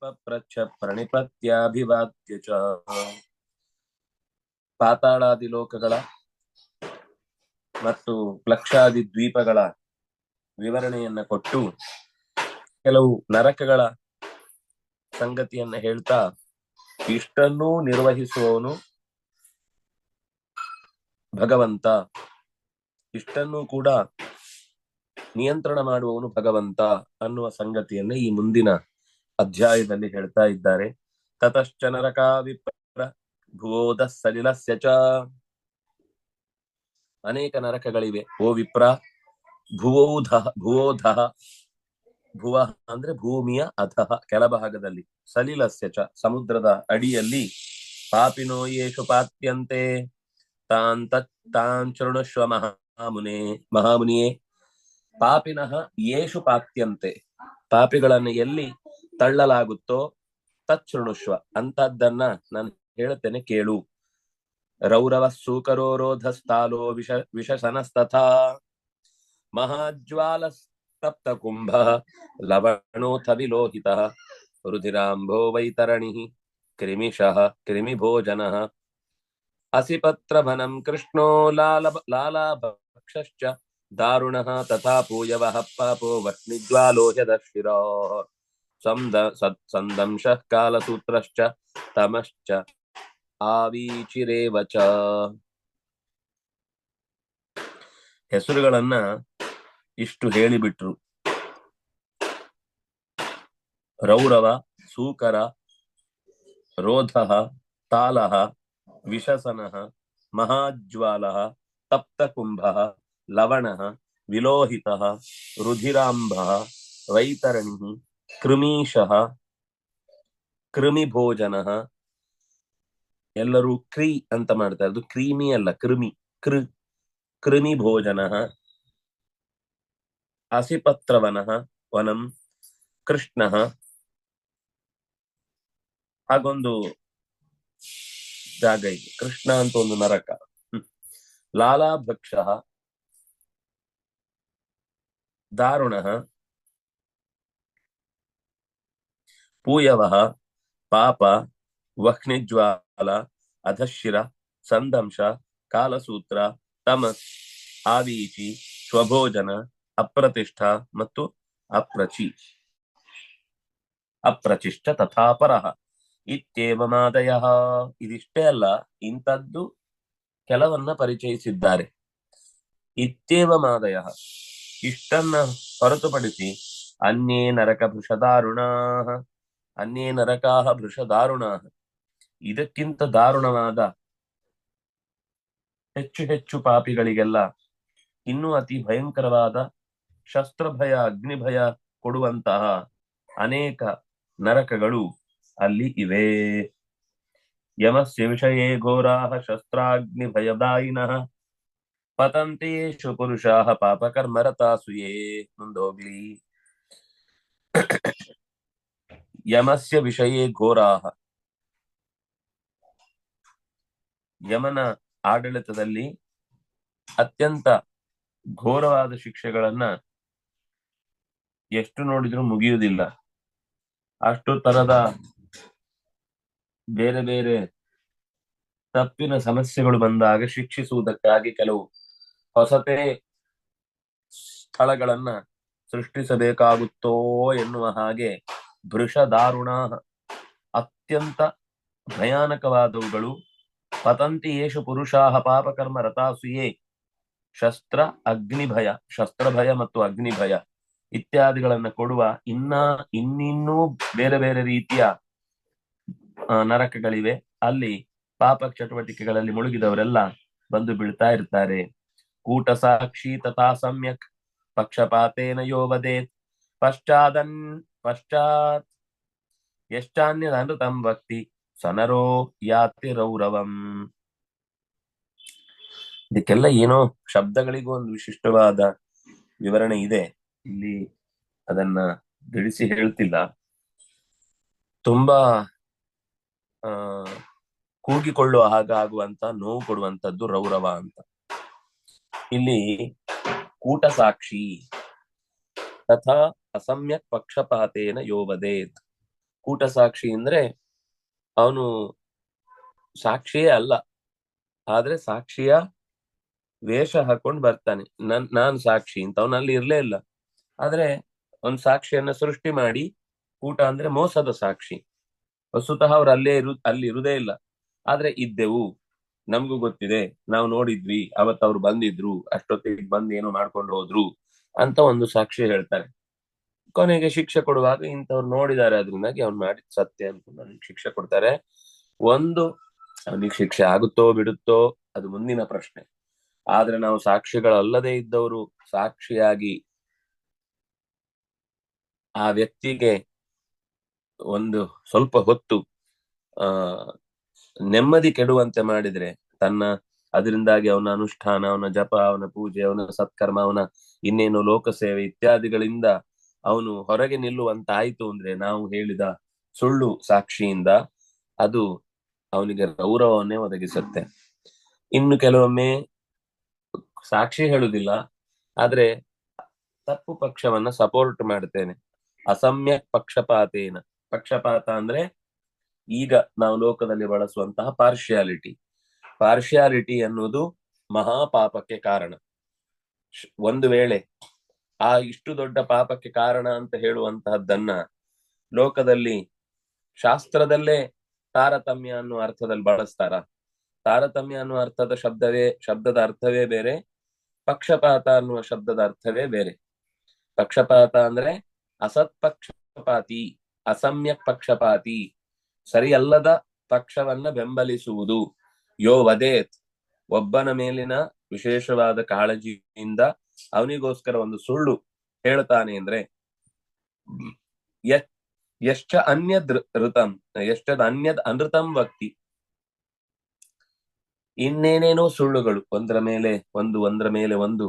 ಪಪ್ರಚ್ಛ ಪ್ರಣಿಪತ್ಯಾಭಿವಾದ್ಯ ಚ ಪಾತಾಳಾದಿ ಲೋಕಗಳ ಮತ್ತು ಪ್ಲಕ್ಷಾದಿ ದ್ವೀಪಗಳ ವಿವರಣೆಯನ್ನ ಕೊಟ್ಟು ಕೆಲವು ನರಕಗಳ ಸಂಗತಿಯನ್ನ ಹೇಳ್ತಾ ಇಷ್ಟನ್ನೂ ನಿರ್ವಹಿಸುವವನು ಭಗವಂತ, ಇಷ್ಟನ್ನೂ ಕೂಡ ನಿಯಂತ್ರಣ ಮಾಡುವವನು ಭಗವಂತ ಅನ್ನುವ ಸಂಗತಿಯನ್ನ ಈ ಮುಂದಿನ ಅಧ್ಯಾಯದಲ್ಲಿ ಹೇಳ್ತಾ ಇದ್ದಾರೆ. ತತಶ್ಚ ನರಕಾ ವಿಪ್ರ ಭುವೋದ ಸಲಿಲಸ್ಯ ಚ. ಅನೇಕ ನರಕಗಳಿವೆ ಓ ವಿಪ್ರ. ಭುವೋಧಃ ಭುವ ಅಂದ್ರೆ ಭೂಮಿಯ ಅಧಃ ಕೆಳಭಾಗದಲ್ಲಿ, ಸಲಿಲಸ್ಯ ಚ ಸಮುದ್ರದ ಅಡಿಯಲ್ಲಿ, ಪಾಪಿನೋ ಯೇಷು ಪಾತ್ಯಂತೆ ತಾನ್ ಶೃಣುಷ್ವ ಮಹಾಮುನಿಯೇ. ಪಾಪಿನಃ ಯೇಷು ಪಾತ್ಯಂತೆ, ಪಾಪಿಗಳನ್ನು ಎಲ್ಲಿ ತಳ್ಳಲಾಗುತ್ತೋ ತಚ್ಛೃಣುಷ್ವ ಅಂತದ್ದನ್ನ ನಾನು ಹೇಳುತ್ತೇನೆ ಕೇಳು. ರೌರವ ಸೂಕರೋ ರೋಧಸ್ಥಾಲೋ ವಿಷಸನಸ್ತಥಾ ಮಹಾಜ್ವಾಲ ತಪ್ತ ಕುಂಭ ಲವಣೋಥ ವಿಲೋಹಿತಃ ರುಧಿರಾಂಭೋ ವೈತರಣಿಃ ಕ್ರಿಮಿಶಃ ಕ್ರಿಮಿಭೋಜನಃ ಅಸಿಪತ್ರಭನಂ ಕೃಷ್ಣೋ ಲಾಲಾಭಕ್ಷಶ್ಚ ದಾರುಣಃ ತಥಾ ಪೂಯವಃ ಪಾಪೋ ವಹ್ನಿಜ್ವಾಲೋ ಹ್ಯದಶಿರೋ ಸಂದಂಶಃ ಕಾಲಸೂತ್ರಶ್ಚ ತಮಶ್ಚ ಆವೀಚಿರೇವ ಚ. ಹೆಸರುಗಳನ್ನ ಇಷ್ಟು ಹೇಳಿಬಿಟ್ರು. ರೌರವ, ಸೂಕರ, ರೋಧಃ, ತಾಲಃ, ವಿಷಸನಃ, ಮಹಾಜ್ವಾಲಃ, ತಪ್ತಕುಂಭಃ, ಲವಣಃ, ವಿಲೋಹಿತಃ, ರುಧಿರಾಂಭಃ, ವೈತರಣಿಃ, ಕೃಮೀಶಃ, ಕೃಮಿಭೋಜನಃ. ಎಲ್ಲರೂ ಕ್ರೀ ಅಂತ ಮಾಡ್ತಾರೆ, ಅದು ಕ್ರೀಮಿ ಅಲ್ಲ, ಕೃಮಿ. ಕೃಮಿಭೋಜನಃ, ಅಸಿಪತ್ರವನಃ ವನಂ ಕೃಷ್ಣಃ. ಹಾಗೊಂದು ಜಾಗ ಇದೆ, ಕೃಷ್ಣ ಅಂತ ಒಂದು ನರಕ. ಲಾಲಾಭಕ್ಷಃ, ದಾರುಣಃ, ಪೂಯವಃ, ಪಾಪ, ವಹ್ನಿಜ್ವಾಲ, ಅಧಶಿರ, ಸಂದಂಶ, ಕಾಲಸೂತ್ರ, ತಮಸ್, ಆವೀಚಿ, ಸ್ವಭೋಜನ, ಅಪ್ರತಿಷ್ಠ ಮತ್ತು ಅಪ್ರಚಿಷ್ಟ ತಥಾಪರಃ ಇತ್ಯೇವಮಾದಯಃ. ಇದಿಷ್ಟೇ ಅಲ್ಲ, ಇಂಥದ್ದು ಕೆಲವನ್ನ ಪರಿಚಯಿಸಿದ್ದಾರೆ. ಇತ್ಯೇವಮಾದಯಃ, ಇಷ್ಟನ್ನ ಹೊರತುಪಡಿಸಿ ಅನ್ಯೇ ನರಕ ಭೃಷದಾರುಣಾಃ, ಅನ್ಯೇ ನರಕಾಃ ಭೃಷದಾರುಣಾಃ, ಇದಕ್ಕಿಂತ ದಾರುಣವಾದ ಹೆಚ್ಚು ಪಾಪಿಗಳಿಗೆಲ್ಲ ಇನ್ನೂ ಅತಿ ಭಯಂಕರವಾದ ಶಸ್ತ್ರಭಯ, ಅಗ್ನಿಭಯ ಕೊಡುವಂತಹ ಅನೇಕ ನರಕಗಳು ಅಲ್ಲಿ ಇವೆ. ಯಮಸ್ಯ ವಿಷಯೇ ಘೋರಾಃ ಶಸ್ತ್ರಾಗ್ನಿಭಯದಾಯಿನಃ ಪತಂತೇಷು ಪುರುಷಾಃ ಪಾಪಕರ್ಮರತಾಸು ಯೇ. ಮುಂದೋಗ್ಲಿ. ಯಮಸ್ಯ ವಿಷಯೇ ಘೋರಾಃ, ಯಮನ ಆಡಳಿತದಲ್ಲಿ ಅತ್ಯಂತ ಘೋರವಾದ ಶಿಕ್ಷೆಗಳನ್ನ ಎಷ್ಟು ನೋಡಿದ್ರೂ ಮುಗಿಯುವುದಿಲ್ಲ. ಅಷ್ಟು ತರದ ಬೇರೆ ಬೇರೆ ತಪ್ಪಿನ ಸಮಸ್ಯೆಗಳು ಬಂದಾಗ ಶಿಕ್ಷಿಸುವುದಕ್ಕಾಗಿ ಕೆಲವು ಹೊಸತೇ ಸ್ಥಳಗಳನ್ನ ಸೃಷ್ಟಿಸಬೇಕಾಗುತ್ತೋ ಎನ್ನುವ ಹಾಗೆ ಭೃಷದಾರುಣ, ಅತ್ಯಂತ ಭಯಾನಕವಾದವುಗಳು. ಪತಂತಿ ಯೇಷು ಪುರುಷಾಃ ಪಾಪಕರ್ಮ ರತಾಸುಯೇ. ಶಸ್ತ್ರಭಯ ಮತ್ತು ಅಗ್ನಿಭಯ ಇತ್ಯಾದಿಗಳನ್ನ ಕೊಡುವ ಇನ್ನಿನ್ನೂ ಬೇರೆ ಬೇರೆ ರೀತಿಯ ನರಕಗಳಿವೆ. ಅಲ್ಲಿ ಪಾಪ ಚಟುವಟಿಕೆಗಳಲ್ಲಿ ಮುಳುಗಿದವರೆಲ್ಲ ಬಂದು ಬೀಳ್ತಾ ಇರ್ತಾರೆ. ಕೂಟ ಸಾಕ್ಷಿ ತಥಾ ಸಮ್ಯಕ್ ಪಕ್ಷಪಾತೇನ ಯೋ ವದೇತ್ ಪಶ್ಚಾತ್ ಯಶ್ಚಾನ್ಯದನೃತಂ ಭಕ್ತಿ ಸನರೋ ಯಾತಿ ರೌರವಂ. ಇದಕ್ಕೆಲ್ಲ ಏನೋ ಶಬ್ದಗಳಿಗೂ ಒಂದು ವಿಶಿಷ್ಟವಾದ ವಿವರಣೆ ಇದೆ. ಇಲ್ಲಿ ಅದನ್ನ ಬಿಡಿಸಿ ಹೇಳ್ತಿಲ್ಲ. ತುಂಬಾ ಕೂಗಿಕೊಳ್ಳುವ ಹಾಗಾಗುವಂತ, ನೋವು ಕೊಡುವಂತದ್ದು ರೌರವ ಅಂತ. ಇಲ್ಲಿ ಕೂಟ ಸಾಕ್ಷಿ ತಥಾ ಅಸಮ್ಯಕ್ ಪಕ್ಷಪಾತೇನ ಯೋ ವದೇತ್. ಕೂಟ ಸಾಕ್ಷಿ ಅಂದ್ರೆ ಅವನು ಸಾಕ್ಷಿಯೇ ಅಲ್ಲ, ಆದ್ರೆ ಸಾಕ್ಷಿಯ ವೇಷ ಹಾಕೊಂಡ್ ಬರ್ತಾನೆ. ನಾನ್ ಸಾಕ್ಷಿ ಅಂತ ಅವನಲ್ಲಿ ಇರ್ಲೇ ಇಲ್ಲ, ಆದ್ರೆ ಒಂದ್ ಸಾಕ್ಷಿಯನ್ನ ಸೃಷ್ಟಿ ಮಾಡಿ, ಕೂಟ ಅಂದ್ರೆ ಮೋಸದ ಸಾಕ್ಷಿ, ವಸ್ತುತಃ ಅವ್ರು ಅಲ್ಲಿ ಇರುದೇ ಇಲ್ಲ, ಆದ್ರೆ ಇದ್ದೆವು, ನಮ್ಗೂ ಗೊತ್ತಿದೆ, ನಾವು ನೋಡಿದ್ವಿ, ಅವತ್ ಅವ್ರು ಬಂದಿದ್ರು, ಅಷ್ಟೊತ್ತಿಗೆ ಬಂದು ಏನೋ ಮಾಡ್ಕೊಂಡು ಹೋದ್ರು ಅಂತ ಒಂದು ಸಾಕ್ಷಿ ಹೇಳ್ತಾರೆ. ಕೊನೆಗೆ ಶಿಕ್ಷೆ ಕೊಡುವಾಗ ಇಂಥವ್ರು ನೋಡಿದ್ದಾರೆ, ಅದ್ರಿಂದಾಗಿ ಅವ್ನು ಮಾಡಿದ್ ಸತ್ಯ ಅಂತ ನನಗೆ ಶಿಕ್ಷೆ ಕೊಡ್ತಾರೆ. ಒಂದು, ಅವನಿಗೆ ಶಿಕ್ಷೆ ಆಗುತ್ತೋ ಬಿಡುತ್ತೋ ಅದು ಮುಂದಿನ ಪ್ರಶ್ನೆ. ಆದ್ರೆ ನಾವು ಸಾಕ್ಷಿಗಳಲ್ಲದೆ ಇದ್ದವರು ಸಾಕ್ಷಿಯಾಗಿ ಆ ವ್ಯಕ್ತಿಗೆ ಒಂದು ಸ್ವಲ್ಪ ಹೊತ್ತು ಆ ನೆಮ್ಮದಿ ಕೆಡುವಂತೆ ಮಾಡಿದ್ರೆ, ಅದರಿಂದಾಗಿ ಅವನ ಅನುಷ್ಠಾನ, ಅವನ ಜಪ, ಅವನ ಪೂಜೆ, ಅವನ ಸತ್ಕರ್ಮ, ಅವನ ಇನ್ನೇನು ಲೋಕಸೇವೆ ಇತ್ಯಾದಿಗಳಿಂದ ಅವನು ಹೊರಗೆ ನಿಲ್ಲುವಂತಾಯ್ತು ಅಂದ್ರೆ, ನಾವು ಹೇಳಿದ ಸುಳ್ಳು ಸಾಕ್ಷಿಯಿಂದ ಅದು ಅವನಿಗೆ ಗೌರವವನ್ನೇ ಒದಗಿಸುತ್ತೆ. ಇನ್ನು ಕೆಲವೊಮ್ಮೆ ಸಾಕ್ಷಿ ಹೇಳುದಿಲ್ಲ, ಆದ್ರೆ ತಪ್ಪು ಪಕ್ಷವನ್ನ ಸಪೋರ್ಟ್ ಮಾಡ್ತೇನೆ, ಅಸಮ್ಯಕ್ ಪಕ್ಷಪಾತೇನ. ಪಕ್ಷಪಾತ ಅಂದ್ರೆ ಈಗ ನಾವು ಲೋಕದಲ್ಲಿ ಬಳಸುವಂತಹ ಪಾರ್ಶಿಯಾಲಿಟಿ ಅನ್ನುವುದು ಮಹಾಪಾಪಕ್ಕೆ ಕಾರಣ. ಒಂದು ವೇಳೆ ಆ ಇಷ್ಟು ದೊಡ್ಡ ಪಾಪಕ್ಕೆ ಕಾರಣ ಅಂತ ಹೇಳುವಂತಹದ್ದನ್ನ ಲೋಕದಲ್ಲಿ ಶಾಸ್ತ್ರದಲ್ಲೇ ತಾರತಮ್ಯ ಅನ್ನುವ ಅರ್ಥದಲ್ಲಿ ಬಳಸ್ತಾರ? ತಾರತಮ್ಯ ಅನ್ನುವ ಶಬ್ದದ ಅರ್ಥವೇ ಬೇರೆ, ಪಕ್ಷಪಾತ ಅನ್ನುವ ಶಬ್ದದ ಅರ್ಥವೇ ಬೇರೆ. ಪಕ್ಷಪಾತ ಅಂದ್ರೆ ಅಸತ್ ಪಕ್ಷಪಾತಿ, ಅಸಮ್ಯಕ್ ಪಕ್ಷಪಾತಿ, ಸರಿಯಲ್ಲದ ಪಕ್ಷವನ್ನ ಬೆಂಬಲಿಸುವುದು. ಯೋ ವದೇತ್, ಒಬ್ಬನ ಮೇಲಿನ ವಿಶೇಷವಾದ ಕಾಳಜಿಯಿಂದ ಅವನಿಗೋಸ್ಕರ ಒಂದು ಸುಳ್ಳು ಹೇಳ್ತಾನೆ ಅಂದ್ರೆ, ಅನ್ಯದ್ ಅನೃತಂ ವಕ್ತಿ, ಇನ್ನೇನೇನೋ ಸುಳ್ಳುಗಳು, ಒಂದರ ಮೇಲೆ ಒಂದು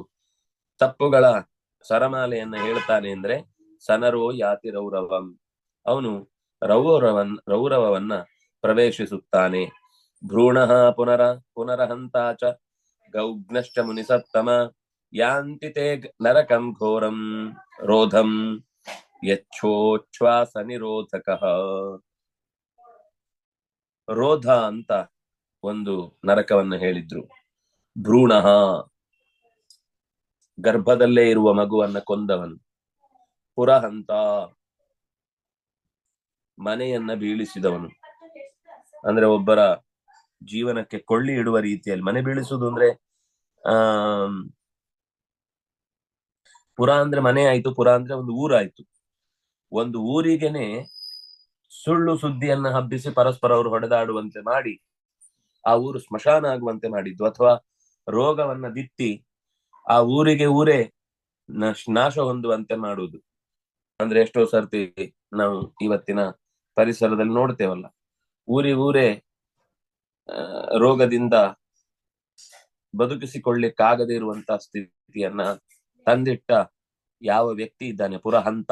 ತಪ್ಪುಗಳ ಸರಮಾಲೆಯನ್ನ ಹೇಳ್ತಾನೆ ಅಂದ್ರೆ, ಸನರೋ ಯಾತಿ ರೌರವಂ, ಅವನು ರೌರವವನ್ನ ಪ್ರವೇಶಿಸುತ್ತಾನೆ. ಭ್ರೂಣಃ ಪುನರಹಂತಾಚ ಗೌಗ್ನಶ್ಚ ಮುನಿಸತ್ತಮ ಯಾಂತಿ ತೇ ನರಕಂ ಘೋರಂ ರೋಧಂ ಯಚ್ಛೋಚ್ಛ್ವಾಸ ನಿರೋಧಕಃ. ರೋಧ ಅಂತ ಒಂದು ನರಕವನ್ನು ಹೇಳಿದ್ರು. ಭ್ರೂಣಃ, ಗರ್ಭದಲ್ಲೇ ಇರುವ ಮಗುವನ್ನ ಕೊಂದವನು. ಪುರಹಂತ, ಮನೆಯನ್ನ ಬೀಳಿಸಿದವನು, ಅಂದ್ರೆ ಒಬ್ಬರ ಜೀವನಕ್ಕೆ ಕೊಳ್ಳಿ ಇಡುವ ರೀತಿಯಲ್ಲಿ ಮನೆ ಬೀಳಿಸುವುದು ಅಂದ್ರೆ, ಪುರ ಅಂದ್ರೆ ಮನೆ ಆಯ್ತು, ಪುರ ಅಂದ್ರೆ ಒಂದು ಊರಾಯ್ತು. ಒಂದು ಊರಿಗೆನೆ ಸುಳ್ಳು ಸುದ್ದಿಯನ್ನ ಹಬ್ಬಿಸಿ ಪರಸ್ಪರ ಅವರು ಹೊಡೆದಾಡುವಂತೆ ಮಾಡಿ ಆ ಊರು ಸ್ಮಶಾನ ಆಗುವಂತೆ ಮಾಡಿದ್ದು, ಅಥವಾ ರೋಗವನ್ನ ಬಿತ್ತಿ ಆ ಊರೇ ನಾಶ ಹೊಂದುವಂತೆ ಮಾಡುವುದು. ಅಂದ್ರೆ ಎಷ್ಟೋ ಸರ್ತಿ ನಾವು ಇವತ್ತಿನ ಪರಿಸರದಲ್ಲಿ ನೋಡ್ತೇವಲ್ಲ, ಊರೇ ರೋಗದಿಂದ ಬದುಕಿಸಿಕೊಳ್ಳಿಕ್ಕಾಗದೇ ಇರುವಂತಹ ಸ್ಥಿತಿಯನ್ನ ತಂದಿಟ್ಟ ಯಾವ ವ್ಯಕ್ತಿ ಇದ್ದಾನೆ, ಪುರಹಂತ,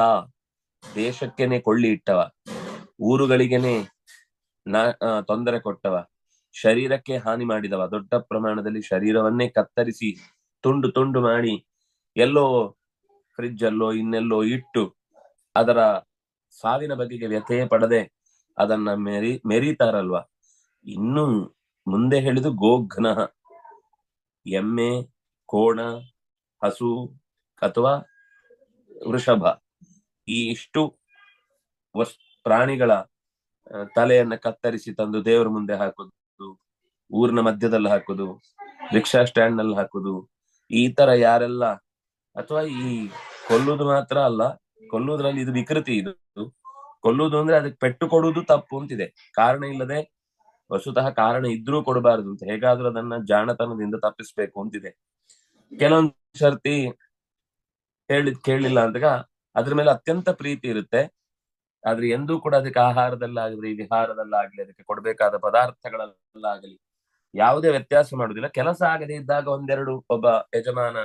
ದೇಶಕ್ಕೆನೆ ಕೊಳ್ಳಿ ಇಟ್ಟವ, ಊರುಗಳಿಗೆನೆ ತೊಂದರೆ ಕೊಟ್ಟವ, ಶರೀರಕ್ಕೆ ಹಾನಿ ಮಾಡಿದವ, ದೊಡ್ಡ ಪ್ರಮಾಣದಲ್ಲಿ ಶರೀರವನ್ನೇ ಕತ್ತರಿಸಿ ತುಂಡು ತುಂಡು ಮಾಡಿ ಎಲ್ಲೋ ಫ್ರಿಡ್ಜ್ ಅಲ್ಲೋ ಇನ್ನೆಲ್ಲೋ ಇಟ್ಟು ಅದರ ಸಾವಿನ ಬಗೆಗೆ ವ್ಯಥೆಯೇ ಪಡದೆ ಅದನ್ನ ಮೆರೀತಾರಲ್ವಾ. ಇನ್ನು ಮುಂದೆ ಹೇಳಿದು ಗೋಘ್ನ, ಎಮ್ಮೆ, ಕೋಣ, ಹಸು ಅಥವಾ ವೃಷಭ, ಈ ಇಷ್ಟು ಪ್ರಾಣಿಗಳ ತಲೆಯನ್ನ ಕತ್ತರಿಸಿ ತಂದು ದೇವರ ಮುಂದೆ ಹಾಕುದು, ಊರಿನ ಮಧ್ಯದಲ್ಲಿ ಹಾಕುದು, ರಿಕ್ಷಾ ಸ್ಟ್ಯಾಂಡ್ ನಲ್ಲಿ ಹಾಕುದು, ಈ ತರ ಯಾರೆಲ್ಲ, ಅಥವಾ ಈ ಕೊಲ್ಲುದು ಮಾತ್ರ ಅಲ್ಲ, ಕೊಲ್ಲುದ್ರಲ್ಲಿ ಇದು ವಿಕೃತಿ. ಇದು ಕೊಲ್ಲುದು ಅಂದ್ರೆ ಅದಕ್ಕೆ ಪೆಟ್ಟು ಕೊಡುವುದು ತಪ್ಪು ಅಂತಿದೆ, ಕಾರಣ ಇಲ್ಲದೆ, ವಸ್ತುತಃ ಕಾರಣ ಇದ್ರೂ ಕೊಡಬಾರದು ಅಂತ, ಹೇಗಾದ್ರೂ ಅದನ್ನ ಜಾಣತನದಿಂದ ತಪ್ಪಿಸ್ಬೇಕು ಅಂತಿದೆ. ಕೆಲವೊಂದು ಸರ್ತಿ ಕೇಳಲಿಲ್ಲ ಅಂದಾಗ ಅದ್ರ ಮೇಲೆ ಅತ್ಯಂತ ಪ್ರೀತಿ ಇರುತ್ತೆ, ಆದ್ರೆ ಎಂದೂ ಕೂಡ ಅದಕ್ಕೆ ಆಹಾರದಲ್ಲಾಗಲಿ ವಿಹಾರದಲ್ಲಾಗ್ಲಿ ಅದಕ್ಕೆ ಕೊಡ್ಬೇಕಾದ ಪದಾರ್ಥಗಳಲ್ಲಾಗಲಿ ಯಾವುದೇ ವ್ಯತ್ಯಾಸ ಮಾಡುದಿಲ್ಲ. ಕೆಲಸ ಆಗದೆ ಇದ್ದಾಗ ಒಂದೆರಡು ಒಬ್ಬ ಯಜಮಾನ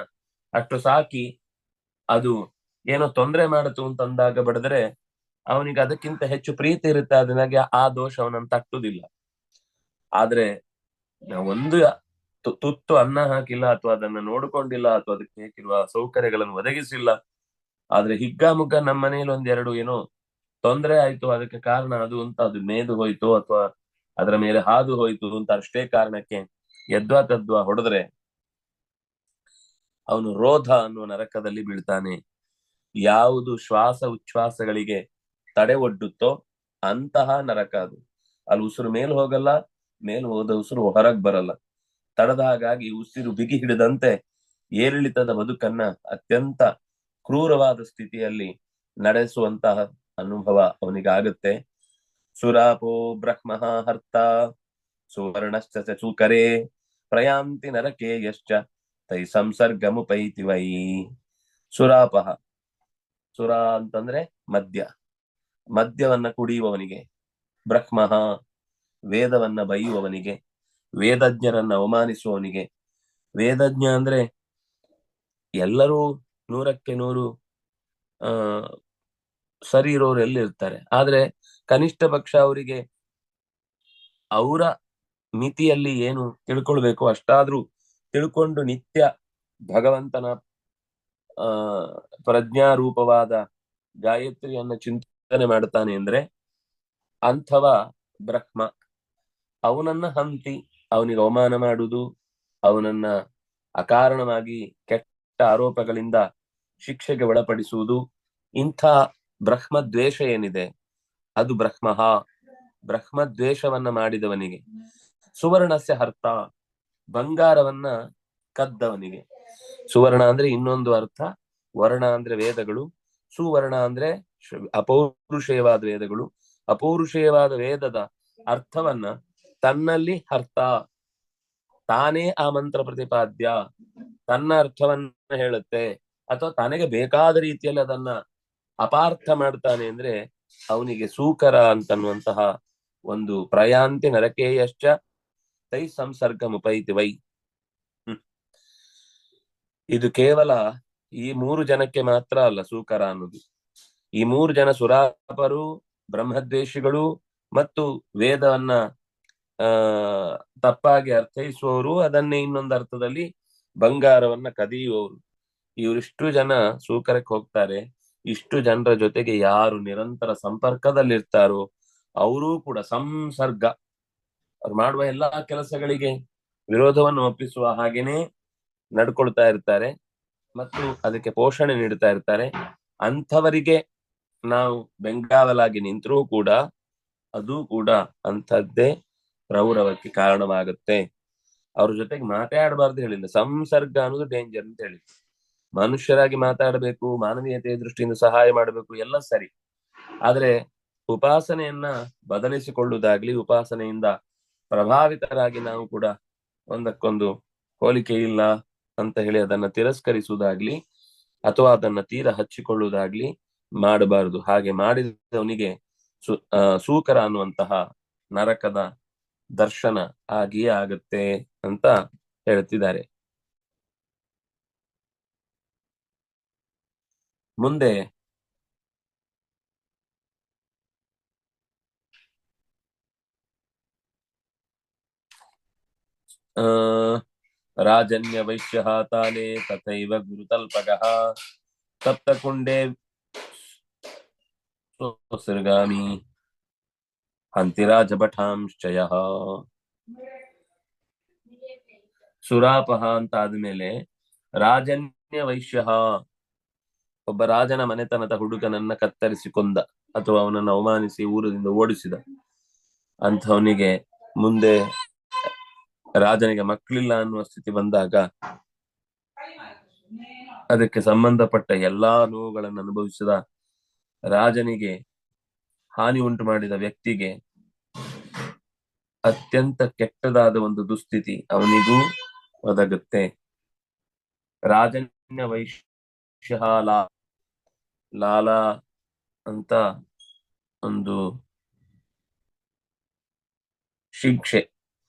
ಅಷ್ಟು ಸಾಕಿ ಅದು ಏನೋ ತೊಂದರೆ ಮಾಡಿತು ಅಂತಂದಾಗ ಬಡಿದ್ರೆ ಅವನಿಗೆ ಅದಕ್ಕಿಂತ ಹೆಚ್ಚು ಪ್ರೀತಿ ಇರುತ್ತೆ, ಅದನ್ನಾಗಿ ಆ ದೋಷ ಅವನನ್ನು ತಟ್ಟುದಿಲ್ಲ. ಆದ್ರೆ ಒಂದು ತುತ್ತು ಅನ್ನ ಹಾಕಿಲ್ಲ, ಅಥವಾ ಅದನ್ನ ನೋಡ್ಕೊಂಡಿಲ್ಲ, ಅಥವಾ ಅದಕ್ಕೆ ಬೇಕಿರುವ ಸೌಕರ್ಯಗಳನ್ನು ಒದಗಿಸಿಲ್ಲ, ಆದ್ರೆ ಹಿಗ್ಗಾಮುಗ್ಗ ನಮ್ಮ ಮನೇಲಿ ಒಂದೆರಡು ಏನೋ ತೊಂದರೆ ಆಯ್ತು ಅದಕ್ಕೆ ಕಾರಣ ಅದು ಅಂತ ಅದು ಮೇದು ಹೋಯ್ತು ಅಥವಾ ಅದರ ಮೇಲೆ ಹಾದು ಹೋಯ್ತು ಅಂತ ಅಷ್ಟೇ ಕಾರಣಕ್ಕೆ ಯದ್ವಾ ತದ್ವಾ ಹೊಡೆದ್ರೆ ಅವನು ರೋಧ ಅನ್ನುವ ನರಕದಲ್ಲಿ ಬೀಳ್ತಾನೆ. ಯಾವುದು ಶ್ವಾಸ ಉಚ್ಛ್ವಾಸಗಳಿಗೆ ತಡೆ ಒಡ್ಡುತ್ತೋ ಅಂತಹ ನರಕ ಅದು. ಅಲ್ಲಿ ಉಸಿರು ಮೇಲ್ ಹೋಗಲ್ಲ, ಮೇಲ್ ಹೋದ ಉಸಿರು ಹೊರಗ್ ಬರಲ್ಲ. ತಡದ ಹಾಗಾಗಿ ಉಸಿರು ಬಿಗಿ ಹಿಡಿದಂತೆ ಏರಿಳಿತದ ಬದುಕನ್ನ ಅತ್ಯಂತ ಕ್ರೂರವಾದ ಸ್ಥಿತಿಯಲ್ಲಿ ನಡೆಸುವಂತಹ ಅನುಭವ ಅವನಿಗಾಗುತ್ತೆ. ಸುರಾಪೋ ಬ್ರಹ್ಮ ಹರ್ತ ಸುವರ್ಣಶ್ಚ ಚೂಕರೇ ಪ್ರಯಾಂತಿ ನರಕೆ ಯಶ್ಚ ತೈ ಸಂಸರ್ಗಮುಪೈತಿ ವೈ. ಸುರಾಪಹ, ಸುರ ಅಂತಂದ್ರೆ ಮದ್ಯ, ಮದ್ಯವನ್ನ ಕುಡಿಯುವವನಿಗೆ, ಬ್ರಹ್ಮ ವೇದವನ್ನ ಬೈಯುವವನಿಗೆ, ವೇದಜ್ಞರನ್ನ ಅವಮಾನಿಸುವವನಿಗೆ. ವೇದಜ್ಞ ಅಂದ್ರೆ ಎಲ್ಲರೂ 100% ಆ ಸರಿ ಇರೋರು ಎಲ್ಲಿರ್ತಾರೆ, ಆದ್ರೆ ಕನಿಷ್ಠ ಪಕ್ಷ ಅವರಿಗೆ ಅವರ ಮಿತಿಯಲ್ಲಿ ಏನು ತಿಳ್ಕೊಳ್ಬೇಕು ಅಷ್ಟಾದ್ರೂ ತಿಳ್ಕೊಂಡು ನಿತ್ಯ ಭಗವಂತನ ಆ ಪ್ರಜ್ಞಾರೂಪವಾದ ಗಾಯತ್ರಿಯನ್ನ ಚಿಂತನೆ ಮಾಡ್ತಾನೆ ಅಂದ್ರೆ ಅಂಥವ ಬ್ರಹ್ಮ. ಅವನನ್ನ ಹಂತಿ, ಅವನಿಗೆ ಅವಮಾನ ಮಾಡುವುದು, ಅವನನ್ನ ಅಕಾರಣವಾಗಿ ಕೆಟ್ಟ ಆರೋಪಗಳಿಂದ ಶಿಕ್ಷೆಗೆ ಒಳಪಡಿಸುವುದು, ಇಂಥ ಬ್ರಹ್ಮದ್ವೇಷ ಏನಿದೆ ಅದು ಬ್ರಹ್ಮಃ. ಬ್ರಹ್ಮದ್ವೇಷವನ್ನ ಮಾಡಿದವನಿಗೆ. ಸುವರ್ಣಸ್ಯ ಹರ್ತ, ಬಂಗಾರವನ್ನ ಕದ್ದವನಿಗೆ. ಸುವರ್ಣ ಅಂದ್ರೆ ಇನ್ನೊಂದು ಅರ್ಥ, ವರ್ಣ ಅಂದ್ರೆ ವೇದಗಳು, ಸುವರ್ಣ ಅಂದ್ರೆ ಅಪೌರುಷೇಯವಾದ ವೇದಗಳು. ಅಪೌರುಷೇಯವಾದ ವೇದದ ಅರ್ಥವನ್ನ ತನ್ನಲ್ಲಿ ಹರ್ತ, ತಾನೇ ಆ ಮಂತ್ರ ಪ್ರತಿಪಾದ್ಯ, ತನ್ನ ಅರ್ಥವನ್ನ ಹೇಳುತ್ತೆ ಅಥವಾ ತನಗೆ ಬೇಕಾದ ರೀತಿಯಲ್ಲಿ ಅದನ್ನ ಅಪಾರ್ಥ ಮಾಡ್ತಾನೆ ಅಂದ್ರೆ ಅವನಿಗೆ ಸೂಕರ ಅಂತನ್ನುವಂತಹ ಒಂದು ಪ್ರಯಾಂತಿ ನರಕೇಯಶ್ಚ ತೈ ಸಂಸರ್ಗ ಮುಪೈತಿ ವೈ. ಇದು ಕೇವಲ ಈ 3 ಜನಕ್ಕೆ ಮಾತ್ರ ಅಲ್ಲ ಸೂಕರ ಅನ್ನೋದು. ಈ 3 ಜನ ಸುರಾಪರು, ಬ್ರಹ್ಮದ್ವೇಷಿಗಳು ಮತ್ತು ವೇದವನ್ನ ಆ ತಪ್ಪಾಗಿ ಅರ್ಥೈಸುವವರು, ಅದನ್ನೇ ಇನ್ನೊಂದು ಅರ್ಥದಲ್ಲಿ ಬಂಗಾರವನ್ನ ಕದಿಯುವವರು. ಇವರಿಷ್ಟು ಜನ ಸೂಕರಕ್ಕೆ ಹೋಗ್ತಾರೆ. ಇಷ್ಟು ಜನರ ಜೊತೆಗೆ ಯಾರು ನಿರಂತರ ಸಂಪರ್ಕದಲ್ಲಿರ್ತಾರೋ ಅವರೂ ಕೂಡ ಸಂಸರ್ಗ, ಅವ್ರು ಮಾಡುವ ಎಲ್ಲಾ ಕೆಲಸಗಳಿಗೆ ವಿರೋಧವನ್ನು ಒಪ್ಪಿಸುವ ಹಾಗೇನೆ ನಡ್ಕೊಳ್ತಾ ಇರ್ತಾರೆ ಮತ್ತು ಅದಕ್ಕೆ ಪೋಷಣೆ ನೀಡ್ತಾ ಇರ್ತಾರೆ. ಅಂಥವರಿಗೆ ನಾವು ಬೆಂಗಾವಲಾಗಿ ನಿಂತರೂ ಕೂಡ ಅದು ಕೂಡ ಅಂಥದ್ದೇ ರೌರವಕ್ಕೆ ಕಾರಣವಾಗುತ್ತೆ. ಅವ್ರ ಜೊತೆಗೆ ಮಾತಾಡಬಾರ್ದು ಹೇಳಿಲ್ಲ, ಸಂಸರ್ಗ ಅನ್ನೋದು ಡೇಂಜರ್ ಅಂತ ಹೇಳಿ. ಮನುಷ್ಯರಾಗಿ ಮಾತಾಡಬೇಕು, ಮಾನವೀಯತೆಯ ದೃಷ್ಟಿಯಿಂದ ಸಹಾಯ ಮಾಡಬೇಕು, ಎಲ್ಲ ಸರಿ. ಆದ್ರೆ ಉಪಾಸನೆಯನ್ನ ಬದಲಿಸಿಕೊಳ್ಳುವುದಾಗ್ಲಿ, ಉಪಾಸನೆಯಿಂದ ಪ್ರಭಾವಿತರಾಗಿ ನಾವು ಕೂಡ ಒಂದಕ್ಕೊಂದು ಹೋಲಿಕೆ ಇಲ್ಲ ಅಂತ ಹೇಳಿ ಅದನ್ನ ತಿರಸ್ಕರಿಸುವುದಾಗ್ಲಿ ಅಥವಾ ಅದನ್ನ ತೀರ ಹಚ್ಚಿಕೊಳ್ಳುವುದಾಗ್ಲಿ ಮಾಡಬಾರದು. ಹಾಗೆ ಮಾಡಿದವನಿಗೆ ಸೂಕರ ಅನ್ನುವಂತಹ ನರಕದ ದರ್ಶನ ಆಗಿಯೇ ಆಗತ್ತೆ ಅಂತ ಹೇಳ್ತಿದ್ದಾರೆ. ಮುಂದೆ ರಾಜನ್ಯ ವೈಶ್ಯ ತಾನೇ ತಥೈವ ಗುರುತಲ್ಪಗಃ ಸಪ್ತಕುಂಡೇ ಸ್ವಸೃಗಾಮಿ ಹಂತಿರಾಜಭಟಾಂಶ್ಚಯಃ. ಸುರಾಪಹ ಅಂತ ಆದ್ಮೇಲೆ ರಾಜನ್ಯ ವೈಶ್ಯ, ಒಬ್ಬ ರಾಜನ ಮನೆತನದ ಹುಡುಗನನ್ನ ಕತ್ತರಿಸಿ ಕೊಂದ ಅಥವಾ ಅವನನ್ನು ಅವಮಾನಿಸಿ ಊರಿನಿಂದ ಓಡಿಸಿದ ಅಂಥವನಿಗೆ ಮುಂದೆ ರಾಜನಿಗೆ ಮಕ್ಕಳಿಲ್ಲ ಅನ್ನುವ ಸ್ಥಿತಿ ಬಂದಾಗ ಅದಕ್ಕೆ ಸಂಬಂಧಪಟ್ಟ ಎಲ್ಲಾ ನೋವುಗಳನ್ನು ಅನುಭವಿಸಿದ ರಾಜನಿಗೆ ಹಾನಿ ಉಂಟು ಮಾಡಿದ ವ್ಯಕ್ತಿಗೆ ಅತ್ಯಂತ ಕೆಟ್ಟದಾದ ಒಂದು ದುಸ್ಥಿತಿ ಅವನಿಗೂ ಒದಗುತ್ತೆ. ರಾಜನ್ಯ ವೈಶ್ಯ ಲಾಲ ಅಂತ ಒಂದು ಶಿಕ್ಷೆ.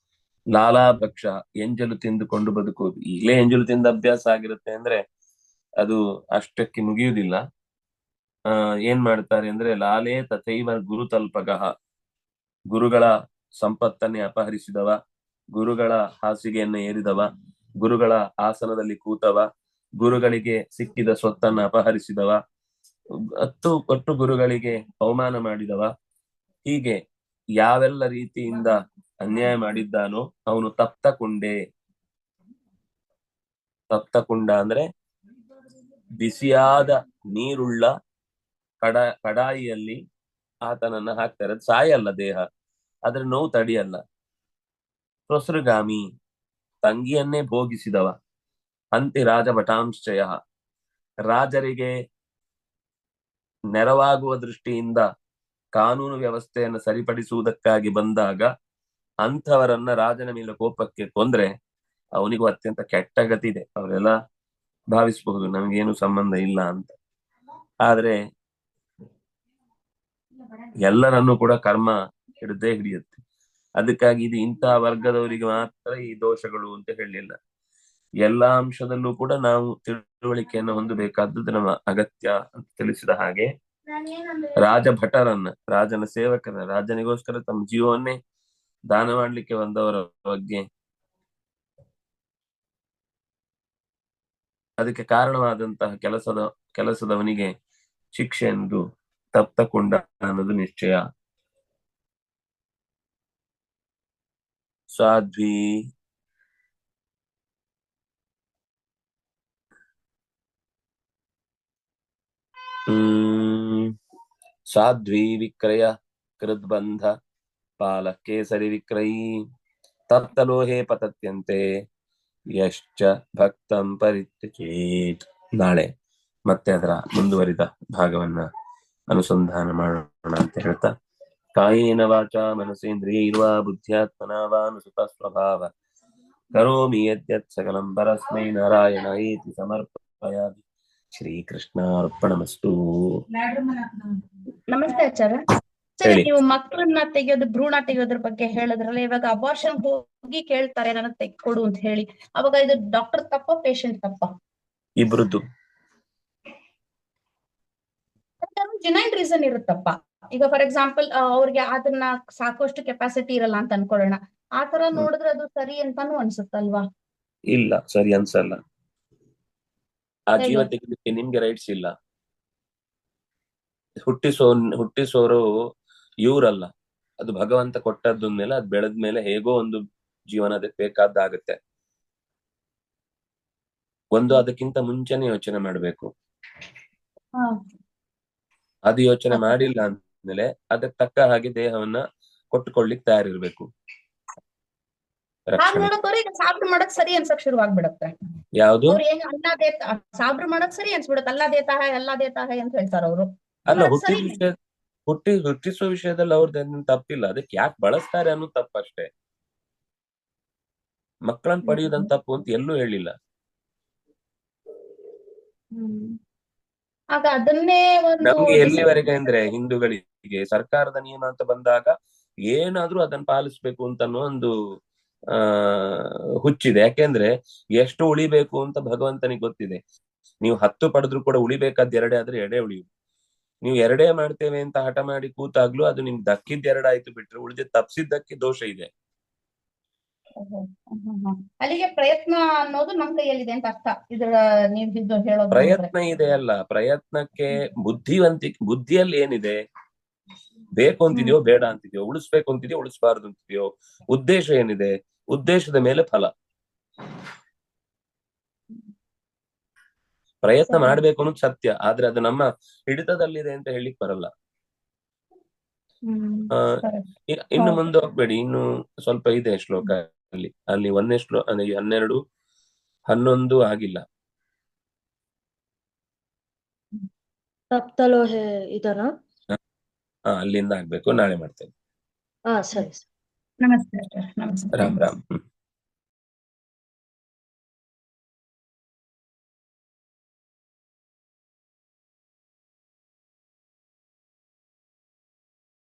ಲಾಲಾಭಕ್ಷ, ಎಂಜಲು ತಿಂದುಕೊಂಡು ಬದುಕುವುದು. ಈಗಲೇ ಎಂಜಲು ತಿಂದ ಅಭ್ಯಾಸ ಆಗಿರುತ್ತೆ ಅಂದ್ರೆ ಅದು ಅಷ್ಟಕ್ಕೆ ಮುಗಿಯುವುದಿಲ್ಲ. ಏನ್ ಮಾಡ್ತಾರೆ ಅಂದ್ರೆ ಲಾಲೇ ತಥೈವ ಗುರು ತಲ್ಪಗಃ, ಗುರುಗಳ ಸಂಪತ್ತನ್ನೇ ಅಪಹರಿಸಿದವ, ಗುರುಗಳ ಹಾಸಿಗೆಯನ್ನ ಏರಿದವ, ಗುರುಗಳ ಆಸನದಲ್ಲಿ ಕೂತವ, ಗುರುಗಳಿಗೆ ಸಿಕ್ಕಿದ ಸ್ವತ್ತನ್ನ ಅಪಹರಿಸಿದವ, 10 ಗುರುಗಳಿಗೆ ಅವಮಾನ ಮಾಡಿದವ, ಹೀಗೆ ಯಾವೆಲ್ಲ ರೀತಿಯಿಂದ ಅನ್ಯಾಯ ಮಾಡಿದ್ದಾನೋ ಅವನು ತಪ್ತಕುಂಡೆ. ತಪ್ತಕುಂಡ ಅಂದ್ರೆ ಬಿಸಿಯಾದ ನೀರುಳ್ಳ ಕಡಾಯಿಯಲ್ಲಿ ಆತನನ್ನ ಹಾಕ್ತಾರೆ. ಅದು ಸಾಯಲ್ಲ ದೇಹ, ಆದ್ರೆ ನೋವು ತಡಿಯಲ್ಲ. ಪ್ರೊಸೃಗಾಮಿ, ತಂಗಿಯನ್ನೇ ಭೋಗಿಸಿದವ. ಹಂತಿ ರಾಜ ಭಟಾಂಶ್ಚಯ, ರಾಜರಿಗೆ ನೆರವಾಗುವ ದೃಷ್ಟಿಯಿಂದ ಕಾನೂನು ವ್ಯವಸ್ಥೆಯನ್ನು ಸರಿಪಡಿಸುವುದಕ್ಕಾಗಿ ಬಂದಾಗ ಅಂಥವರನ್ನ ರಾಜನ ಮೇಲೆ ಕೋಪಕ್ಕೆ ಕೊಂದ್ರೆ ಅವನಿಗೂ ಅತ್ಯಂತ ಕೆಟ್ಟ ಗತಿ ಇದೆ. ಅವರೆಲ್ಲ ಭಾವಿಸಬಹುದು ನಮಗೇನು ಸಂಬಂಧ ಇಲ್ಲ ಅಂತ. ಆದ್ರೆ ಎಲ್ಲರನ್ನೂ ಕೂಡ ಕರ್ಮ ಹಿಡಿದೇ ಹಿಡಿಯುತ್ತೆ. ಅದಕ್ಕಾಗಿ ಇದು ಇಂತಹ ವರ್ಗದವರಿಗೆ ಮಾತ್ರ ಈ ದೋಷಗಳು ಅಂತ ಹೇಳಲಿಲ್ಲ. ಎಲ್ಲಾ ಅಂಶದಲ್ಲೂ ಕೂಡ ನಾವು ತಿಳುವಳಿಕೆಯನ್ನು ಹೊಂದಬೇಕಾದದ್ದು ನಮ್ಮ ಅಗತ್ಯ ಅಂತ ತಿಳಿಸಿದ ಹಾಗೆ, ರಾಜಭಟರನ್ನ, ರಾಜನ ಸೇವಕರ, ರಾಜನಿಗೋಸ್ಕರ ತಮ್ಮ ಜೀವವನ್ನೇ ದಾನ ಮಾಡ್ಲಿಕ್ಕೆ ಬಂದವರ ಬಗ್ಗೆ, ಅದಕ್ಕೆ ಕಾರಣವಾದಂತಹ ಕೆಲಸದವನಿಗೆ ಶಿಕ್ಷೆ ಎಂದು ತಪ್ತಕೊಂಡ ಅನ್ನೋದು ನಿಶ್ಚಯ. ಸಾಧ್ವಿ ಸಾಧ್ವಿ ವಿಕ್ರಯ ಕೃದ್ಬಂಧ ಪಾಲ ಕೇಸರಿ ವಿಕ್ರಯೀ ತಪ್ತಲೋಹೇ ಪತತ್ಯಂತೆ ಯಶ್ಚ ಭಕ್ತಂ ಪರಿತ್ಯಜೇತ್. ನಾಳೆ ಮತ್ತೆ ಅದರ ಮುಂದುವರಿದ ಭಾಗವನ್ನ ಅನುಸಂಧಾನ ಮಾಡೋಣ ಅಂತ ಹೇಳ್ತಾ, ಕಾಯೇನ ವಾಚಾ ಮನಸೇಂದ್ರಿಯೈರ್ವಾ ಬುದ್ಧ್ಯಾತ್ಮನಾ ವಾ ಅನುಸೃತ ಸ್ವಭಾವ ಕರೋಮಿ ಯದ್ಯತ್ ಸಕಲಂ ಪರಸ್ಮೈ ನಾರಾಯಣಾಯೇತಿ ಸಮರ್ಪಯಾಮಿ. ಶ್ರೀಕೃಷ್ಣಾರ್ಪಣಮಸ್ತು. ನಮಸ್ತೆ ಆಚಾರ್ಯ. ಸರಿ, ನೀವು ಮಕ್ಕಳನ್ನ ತೆಗೆಯೋದು, ಭ್ರೂಣ ತೆಗೆಯೋದ್ರ ಬಗ್ಗೆ ಹೇಳಿದ್ರಲ್ಲ, ಇವಾಗ ಅಬಾರ್ಷನ್ ಹೋಗಿ ಕೇಳ್ತಾರೆ ನನಗ್ ತೆಗ್ಕೊಡು ಅಂತ ಹೇಳಿ, ಅವಾಗ ಇದು ಡಾಕ್ಟರ್ ತಪ್ಪ ಪೇಷಂಟ್ ತಪ್ಪ? ಇಬ್ರದ್ದು ಜೆನ್ಯೂನ್ ರೀಸನ್ ಇರುತ್ತಪ್ಪ. ಈಗ ಫಾರ್ ಎಕ್ಸಾಂಪಲ್ ಅವ್ರಿಗೆ ಅದನ್ನ ಸಾಕಷ್ಟು ಕೆಪಾಸಿಟಿ ಇರಲ್ಲ ಅಂತ ಅನ್ಕೊಳ್ಳೋಣ, ಆತರ ನೋಡಿದ್ರೆ ಅದು ಸರಿ ಅಂತಾನು ಅನ್ಸುತ್ತಲ್ವಾ? ಇಲ್ಲ, ಸರಿ ಅನ್ಸಲ್ಲ. ಆ ಜೀವ ತೆಗಿಲಿಕ್ಕೆ ನಿಮ್ಗೆ ರೈಟ್ಸ್ ಇಲ್ಲ. ಹುಟ್ಟಿಸೋರು ಇವ್ರಲ್ಲ, ಅದು ಭಗವಂತ ಕೊಟ್ಟದ್ದು ಮೇಲೆ ಅದು ಬೆಳೆದ್ಮೇಲೆ ಹೇಗೋ ಒಂದು ಜೀವನ ಅದಕ್ಕೆ ಬೇಕಾದಾಗುತ್ತೆ. ಒಂದು ಅದಕ್ಕಿಂತ ಮುಂಚೆನೆ ಯೋಚನೆ ಮಾಡ್ಬೇಕು. ಅದು ಯೋಚನೆ ಮಾಡಿಲ್ಲ ಅಂದ್ಮೇಲೆ ಅದಕ್ಕೆ ತಕ್ಕ ಹಾಗೆ ದೇಹವನ್ನ ಕೊಟ್ಟುಕೊಳ್ಳಿಕ್ ತಯಾರಿರ್ಬೇಕು. ಸಾಬ್ರು ಮಾಡಕ್ ಸರಿ ಅನ್ಸಕ್ ಶುರು ಆಗ್ಬಿಡತ್ತೆ. ಯಾವ್ದು ಸಾಬ್ರು ಮಾಡಕ್ ಸರಿ ಅನ್ಸ್ಬಿಡತ್ತೆ. ಅಲ್ಲಾ ದೇತಾ ಹೈ ಅಂತ ಹೇಳ್ತಾರ ಅವರು. ಅಲ್ಲ, ಹುಟ್ಟಿಸುವ ವಿಷಯದಲ್ಲಿ ಅವ್ರದ್ದು ತಪ್ಪಿಲ್ಲ. ಅದಕ್ಕೆ ಯಾಕೆ ಬಳಸ್ತಾರೆ ಅನ್ನೋದು ತಪ್ಪಷ್ಟೇ. ಮಕ್ಕಳನ್ನ ಪಡೆಯುವುದಂತ ತಪ್ಪು ಅಂತ ಎಲ್ಲೂ ಹೇಳಿಲ್ಲ. ನಮ್ಗೆ ಎಲ್ಲಿವರೆಗೆ ಅಂದ್ರೆ ಹಿಂದೂಗಳಿಗೆ ಸರ್ಕಾರದ ನಿಯಮ ಅಂತ ಬಂದಾಗ ಏನಾದ್ರೂ ಅದನ್ನ ಪಾಲಿಸ್ಬೇಕು ಅಂತ ಒಂದು ಹುಚ್ಚಿದೆ. ಯಾಕೆಂದ್ರೆ ಎಷ್ಟು ಉಳಿಬೇಕು ಅಂತ ಭಗವಂತನಿಗೆ ಗೊತ್ತಿದೆ. ನೀವು 10 ಪಡೆದ್ರು ಕೂಡ ಉಳಿಬೇಕಾದ್ 2 ಆದ್ರೆ 2 ಉಳಿಯುದು. ನೀವು 2 ಮಾಡ್ತೇವೆ ಅಂತ ಹಠ ಮಾಡಿ ಕೂತಾಗ್ಲೂ ಅದು ನಿಮ್ಗೆ ದಕ್ಕಿದ್ 2 ಆಯ್ತು ಬಿಟ್ರೆ ಉಳಿದ ತಪ್ಸಿದ್ದಕ್ಕೆ ದೋಷ ಇದೆ. ಅಲ್ಲಿಗೆ ಪ್ರಯತ್ನ ಅನ್ನೋದು ನಮ್ ಕೈಯಲ್ಲಿದೆ ಅಂತ ಅರ್ಥ. ಇದರ ಪ್ರಯತ್ನ ಇದೆ ಅಲ್ಲ, ಪ್ರಯತ್ನಕ್ಕೆ ಬುದ್ಧಿಯಲ್ಲಿ ಏನಿದೆ? ಬೇಕು ಅಂತಿದ್ಯೋ, ಬೇಡ ಅಂತಿದ್ಯೋ, ಉಳಿಸ್ಬೇಕು ಅಂತಿದ್ಯೋ, ಉಳಿಸ್ಬಾರ್ದು ಅಂತಿದ್ಯೋ, ಉದ್ದೇಶ ಏನಿದೆ? ಉದ್ದೇಶದ ಮೇಲೆ ಫಲ. ಪ್ರಯತ್ನ ಮಾಡ್ಬೇಕು ಅನ್ನೋದು ಸತ್ಯ, ಆದ್ರೆ ಅದು ನಮ್ಮ ಹಿಡಿತದಲ್ಲಿದೆ ಅಂತ ಹೇಳಿಕ್ ಬರಲ್ಲ. ಇನ್ನು ಮುಂದೆ ಹೋಗ್ಬೇಡಿ, ಇನ್ನು ಸ್ವಲ್ಪ ಇದೆ ಶ್ಲೋಕ ಅಲ್ಲಿ 1ನೇ ಶ್ಲೋಕ 12, 11 ಆಗಿಲ್ಲ. ತಪ್ತಲೋಹೆ ಇದರ ಅಲ್ಲಿಂದ ಆಗ್ಬೇಕು. ನಾಳೆ ಮಾಡ್ತೇನೆ. ಸರಿ. ನಮಸ್ತೆ. ರಾಮ್ ರಾಮ್.